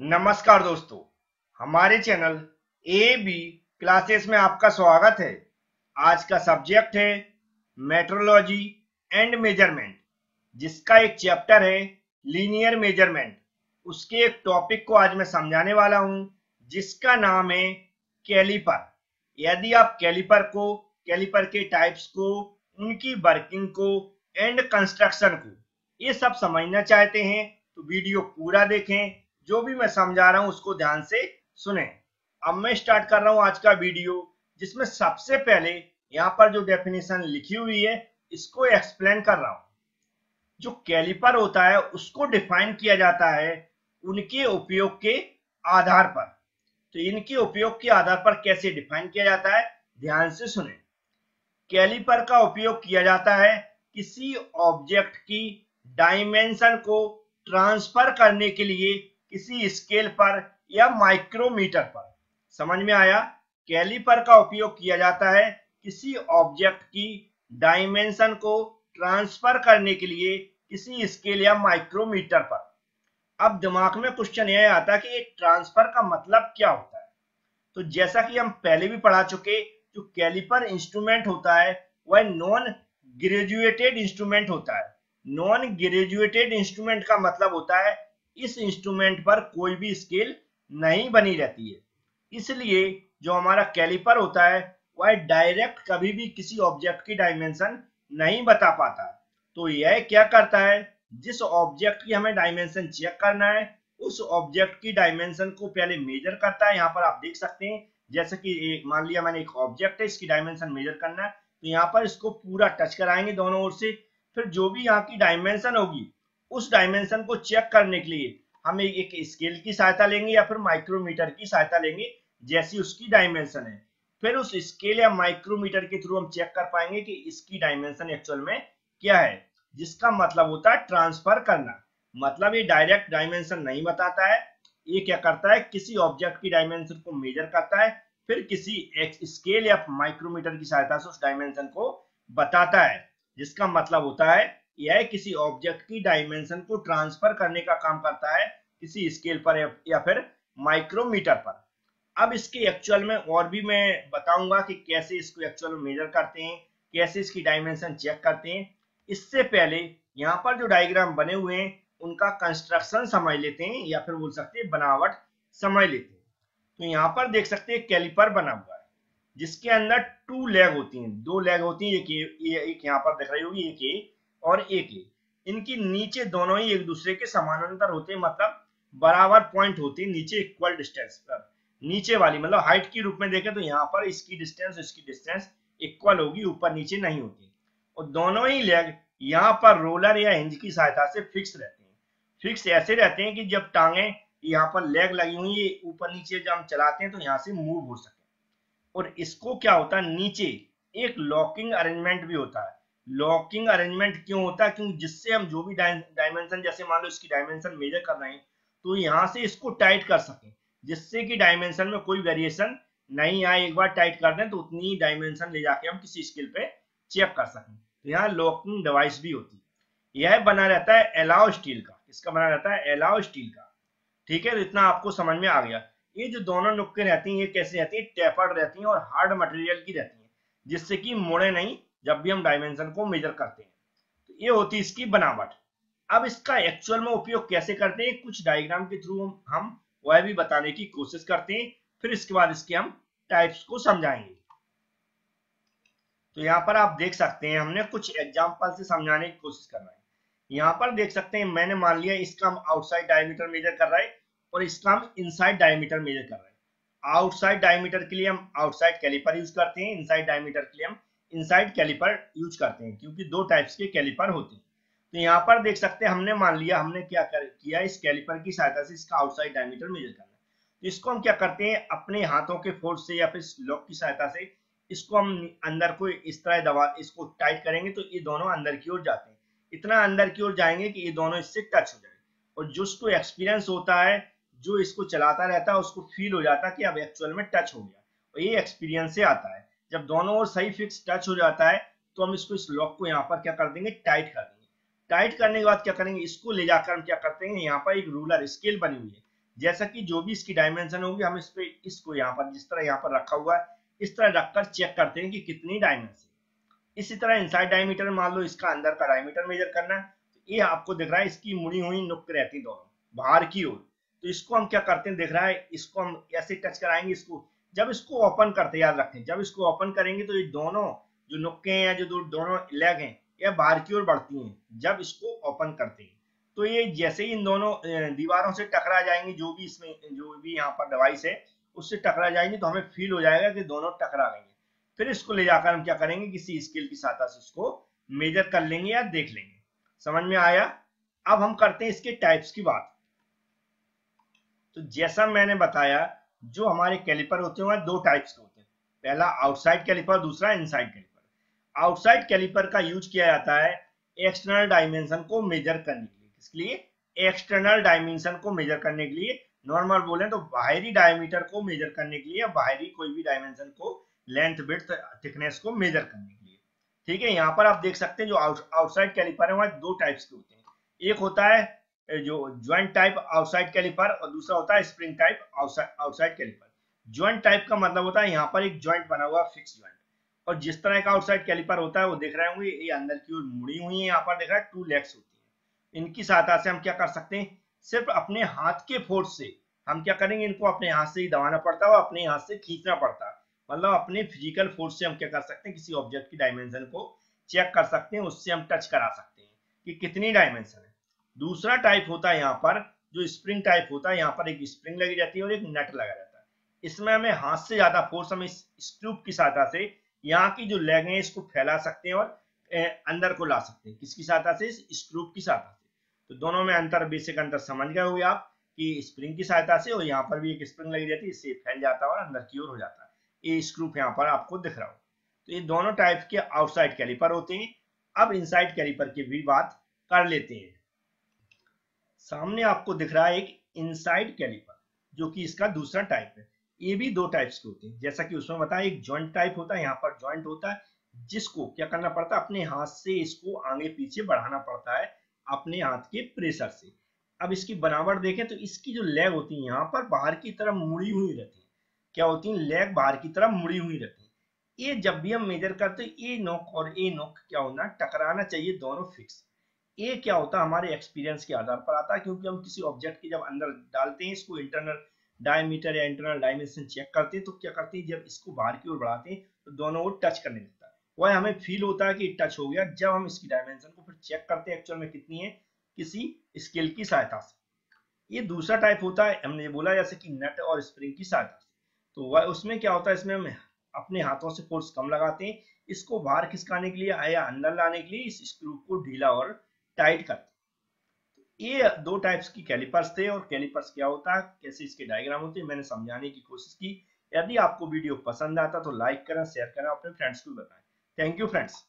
नमस्कार दोस्तों, हमारे चैनल ए बी क्लासेस में आपका स्वागत है। आज का सब्जेक्ट है मेट्रोलॉजी एंड मेजरमेंट, जिसका एक चैप्टर है लीनियर मेजरमेंट। उसके एक टॉपिक को आज मैं समझाने वाला हूं, जिसका नाम है कैलिपर। यदि आप कैलिपर के टाइप्स को, उनकी वर्किंग को एंड कंस्ट्रक्शन को ये सब समझना चाहते हैं तो वीडियो पूरा देखें। जो भी मैं समझा रहा हूं उसको ध्यान से सुने। अब मैं स्टार्ट कर रहा हूं आज का वीडियो, जिसमें सबसे पहले यहाँ पर जो डेफिनेशन लिखी हुई है इसको एक्सप्लेन कर रहा हूं। जो कैलिपर होता है उसको डिफाइन किया जाता है उनके उपयोग के आधार पर। तो इनके उपयोग के आधार पर कैसे डिफाइन किया जाता है, ध्यान से सुने। कैलिपर का उपयोग किया जाता है किसी ऑब्जेक्ट की डायमेंशन को ट्रांसफर करने के लिए किसी स्केल पर या माइक्रोमीटर पर। समझ में आया? कैलिपर का उपयोग किया जाता है किसी ऑब्जेक्ट की डायमेंशन को ट्रांसफर करने के लिए किसी स्केल या माइक्रोमीटर पर। अब दिमाग में क्वेश्चन यह आता है कि ये ट्रांसफर का मतलब क्या होता है। तो जैसा कि हम पहले भी पढ़ा चुके, जो कैलिपर इंस्ट्रूमेंट होता है वह नॉन ग्रेजुएटेड इंस्ट्रूमेंट होता है। नॉन ग्रेजुएटेड इंस्ट्रूमेंट का मतलब होता है इस इंस्ट्रूमेंट पर कोई भी स्केल नहीं बनी रहती है। इसलिए जो हमारा कैलिपर होता है वह डायरेक्ट कभी भी किसी ऑब्जेक्ट की डायमेंशन नहीं बता पाता। तो यह क्या करता है, जिस ऑब्जेक्ट की हमें डायमेंशन चेक करना है उस ऑब्जेक्ट की डायमेंशन को पहले मेजर करता है। यहाँ पर आप देख सकते हैं, जैसे कि मान लिया मैंने एक ऑब्जेक्ट है, इसकी डायमेंशन मेजर करना है, तो यहाँ पर इसको पूरा टच कराएंगे दोनों ओर से। फिर जो भी यहाँ की डायमेंशन होगी उस डायमेंशन को चेक करने के लिए हम एक स्केल की सहायता लेंगे या फिर माइक्रोमीटर की सहायता लेंगे, जैसी उसकी डायमेंशन है। फिर उस स्केल या माइक्रोमीटर के थ्रू हम चेक कर पाएंगे कि इसकी डायमेंशन एक्चुअल में क्या है, जिसका मतलब होता है ट्रांसफर करना। मतलब ये डायरेक्ट डायमेंशन नहीं बताता है, ये क्या करता है, किसी ऑब्जेक्ट की डायमेंशन को मेजर करता है, फिर किसी स्केल या माइक्रोमीटर की सहायता से उस डायमेंशन को बताता है, जिसका मतलब होता है यह किसी ऑब्जेक्ट की डायमेंशन को ट्रांसफर करने का काम करता है किसी स्केल पर या फिर माइक्रोमीटर पर। अब इसके एक्चुअल में और भी मैं बताऊंगा कि कैसे इसको एक्चुअल में मेजर करते हैं, कैसे इसकी डायमेंशन चेक करते हैं। इससे पहले यहाँ पर जो डायग्राम बने हुए हैं उनका कंस्ट्रक्शन समझ लेते हैं, या फिर बोल सकते हैं बनावट समझ लेते हैं। तो यहाँ पर देख सकते हैं कैलिपर बना हुआ है, जिसके अंदर टू लेग होती हैं, दो लेग होती हैं, एक यहाँ पर दिख रही होगी, एक ये और एक ये। इनकी नीचे दोनों ही एक दूसरे के समानांतर होते हैं, मतलब बराबर पॉइंट होती है नीचे, इक्वल डिस्टेंस पर। नीचे वाली मतलब हाइट के रूप में देखें तो यहाँ पर इसकी डिस्टेंस इसकी डिस्टेंस इक्वल होगी, ऊपर नीचे नहीं होती। और दोनों ही लेग यहाँ पर रोलर या हिंज की सहायता से फिक्स रहते हैं। फिक्स ऐसे रहते हैं कि जब टांगे यहाँ पर लेग लगी हुई है ऊपर नीचे जब हम चलाते हैं तो यहाँ से मूव हो सके। और इसको क्या होता है, नीचे एक लॉकिंग अरेंजमेंट भी होता है। लॉकिंग अरेंजमेंट क्यों होता है, क्योंकि जिससे हम जो भी डायमेंशन, जैसे मान लो इसकी डायमेंशन मेजर कर रहे हैं तो यहाँ से इसको टाइट कर सकें, जिससे कि डायमेंशन में कोई वेरिएशन नहीं आए। एक बार टाइट कर दें तो उतनी डायमेंशन ले जाके हम किसी स्केल पे चेक कर सकें। तो यहाँ लॉकिंग डिवाइस भी होती है। यह बना रहता है एलाओ स्टील का। इसका बना रहता है एलाओ स्टील का। ठीक है, तो इतना आपको समझ में आ गया। ये जो दोनों नुक्के रहती हैं ये कैसे रहती है, टेपर्ड रहती हैं और हार्ड मटेरियल की रहती हैं, जिससे कि मुड़े नहीं जब भी हम डायमेंशन को मेजर करते हैं। तो ये होती है इसकी बनावट। अब इसका एक्चुअल में उपयोग कैसे करते हैं, कुछ डायग्राम के थ्रू हम वह भी बताने की कोशिश करते हैं, फिर इसके बाद इसके हम टाइप्स को समझाएंगे। तो यहाँ पर आप देख सकते हैं हमने कुछ एग्जाम्पल से समझाने की कोशिश कर रहे हैं। यहाँ पर देख सकते हैं मैंने मान लिया इसका हम आउटसाइड डायमीटर मेजर कर रहे हैं और इसका हम इनसाइड डायमीटर मेजर कर रहे हैं। आउटसाइड डायमीटर के लिए हम आउटसाइड कैलिपर यूज करते हैं, इनसाइड डायमीटर के लिए हम इनसाइड कैलिपर यूज करते हैं, क्योंकि दो टाइप्स के कैलिपर होते हैं। तो यहाँ पर देख सकते हैं हमने मान लिया हमने क्या किया, इस कैलिपर की सहायता से इसका आउटसाइड डायमीटर मेजर करना है। तो इसको हम क्या करते हैं, अपने हाथों के फोर्स से या फिर लॉक की सहायता से इसको हम अंदर को इस तरह दबा, इसको टाइट करेंगे तो ये दोनों अंदर की ओर जाते हैं। इतना अंदर की ओर जाएंगे कि ये दोनों इससे टच हो जाए। और जिसको एक्सपीरियंस होता है, जो इसको चलाता रहता है, उसको फील हो जाता है कि अब एक्चुअल में टच हो गया। और ये एक्सपीरियंस से आता है। जब दोनों ओर सही फिक्स टच हो जाता है तो हम इसको, इस लॉक को यहाँ पर क्या कर देंगे, टाइट कर देंगे। टाइट करने के बाद क्या करेंगे, इसको ले जाकर हम क्या करते हैं, यहाँ पर एक रूलर स्केल बनी हुई है जैसा कि जो भी इसकी डायमेंशन होगी हम इस पे इसको यहाँ पर जिस तरह यहाँ पर रखा हुआ है इस तरह रखकर चेक करते हैं कि कितनी डायमेंशन। इसी तरह इनसाइड डायमीटर, मान लो इसका अंदर का डायमीटर मेजर करना है, तो ये आपको दिख रहा है इसकी मुड़ी हुई नुक रहती दोनों बाहर की ओर। तो इसको हम क्या करते हैं, दिख रहा है, इसको हम ऐसे टच कराएंगे इसको। जब इसको ओपन करते, याद रखें, जब इसको ओपन करेंगे तो ये दोनों जो नुक्के हैं, जो दोनों लेग हैं, ये बाहर की ओर बढ़ती हैं जब इसको ओपन करते हैं। तो ये जैसे ही इन दोनों दीवारों से टकरा जाएंगी, जो भी इसमें जो भी यहाँ पर डिवाइस है उससे टकरा जाएंगी, तो हमें फील हो जाएगा कि दोनों टकरा गई। फिर इसको ले जाकर हम क्या करेंगे, किसी स्केल की सहायता से इसको मेजर कर लेंगे या देख लेंगे। समझ में आया? अब हम करते हैं इसके टाइप्स की बात। तो जैसा मैंने बताया, जो हमारे कैलिपर होते हैं दो टाइप्स के होते हैं, पहला आउटसाइड कैलिपर, दूसरा इनसाइड कैलिपर। आउटसाइड कैलिपर का यूज किया जाता है एक्सटर्नल डायमेंशन को मेजर करने के लिए। किसके लिए? एक्सटर्नल डायमेंशन को मेजर करने के लिए। नॉर्मल बोले तो बाहरी डायमीटर को मेजर करने के लिए, या बाहरी कोई भी डायमेंशन को, लेंथ, विड्थ, थिकनेस को मेजर करने के लिए। ठीक है, यहाँ पर आप देख सकते हैं जो आउटसाइड कैलिपर है वह दो टाइप्स के होते हैं। एक होता है जो ज्वाइंट टाइप आउटसाइड कैलिपर, और दूसरा होता है spring type outside caliper. Joint type का मतलब होता है यहाँ पर एक ज्वाइंट बना हुआ फिक्स ज्वाइंट, और जिस तरह का आउटसाइड कैलिपर होता है वो देख रहे होंगे, ये अंदर की ओर मुड़ी हुई है, यहाँ पर देख रहा है 2 लेग्स होती है। इनकी सहायता से हम क्या कर सकते हैं, सिर्फ अपने हाथ के फोर्स से हम क्या करेंगे, इनको अपने हाथ से ही दबाना पड़ता है और अपने हाथ से खींचना पड़ता है। मतलब अपने फिजिकल फोर्स से हम क्या कर सकते हैं, किसी ऑब्जेक्ट की डायमेंशन को चेक कर सकते हैं, उससे हम टच करा सकते हैं कि कितनी डायमेंशन है। दूसरा टाइप होता है यहाँ पर जो स्प्रिंग टाइप होता है, यहाँ पर एक स्प्रिंग लगी जाती है और एक नट लगा रहता है। इसमें हमें हाथ से ज्यादा फोर्स, हम इस स्क्रू की सहायता से यहाँ की जो लेग है इसको फैला सकते हैं और अंदर को ला सकते हैं। किसकी सहायता से? इस स्क्रू की सहायता से। तो दोनों में अंतर, बेसिक अंतर समझ गए होंगे आप कि स्प्रिंग की सहायता से, और यहाँ पर भी एक स्प्रिंग लगी रहती है, इससे फैल जाता है और अंदर की ओर हो जाता है। ये स्क्रू यहाँ पर आपको दिख रहा हो। तो ये दोनों टाइप के आउटसाइड कैलिपर होते हैं। अब इनसाइड कैलिपर की भी बात कर लेते हैं। सामने आपको दिख रहा है एक इनसाइड कैलिपर, जो कि इसका दूसरा टाइप है। ये भी दो टाइप्स के होते हैं, जैसा कि उसमें बताया, एक जॉइंट टाइप होता है, यहाँ पर जॉइंट होता है जिसको क्या करना पड़ता है, अपने हाथ से इसको आगे पीछे बढ़ाना पड़ता है अपने हाथ के प्रेशर से। अब इसकी बनावट देखें तो इसकी जो लेग होती है यहाँ पर बाहर की तरफ मुड़ी हुई रहती है। क्या होती है? लेग बाहर की तरफ मुड़ी हुई रहती है। ये जब भी हम मेजर करते हैं, ए नोक और ए नोक क्या होना, टकराना चाहिए, दोनों फिक्स। ये क्या होता है, हमारे एक्सपीरियंस के आधार पर आता है, क्योंकि हम किसी ऑब्जेक्ट के जब अंदर डालते हैं इसको, इंटरनल डायमीटर या इंटरनल डायमेंशन चेक करते हैं, तो क्या करते हैं, जब इसको बाहर की ओर बढ़ाते हैं तो दोनों ओर टच करने लगता है। वह हमें फील होता है कि टच हो गया। जब हम इसकी डायमेंशन को फिर चेक करते हैं एक्चुअल में कितनी है, किसी स्केल की सहायता से। ये दूसरा टाइप होता है, हमने बोला जैसे कि नट और स्प्रिंग की सहायता से। तो वह उसमें क्या होता है, इसमें हम अपने हाथों से फोर्स कम लगाते हैं, इसको बाहर खिसकाने के लिए या अंदर लाने के लिए इस स्क्रू को ढीला और टाइट करते हैं। ये दो टाइप्स की कैलिपर्स थे, और कैलिपर्स क्या होता है, कैसे इसके डायग्राम होते हैं, मैंने समझाने की कोशिश की। यदि आपको वीडियो पसंद आता तो लाइक करें, शेयर करें, अपने फ्रेंड्स को बताएं। Thank you friends.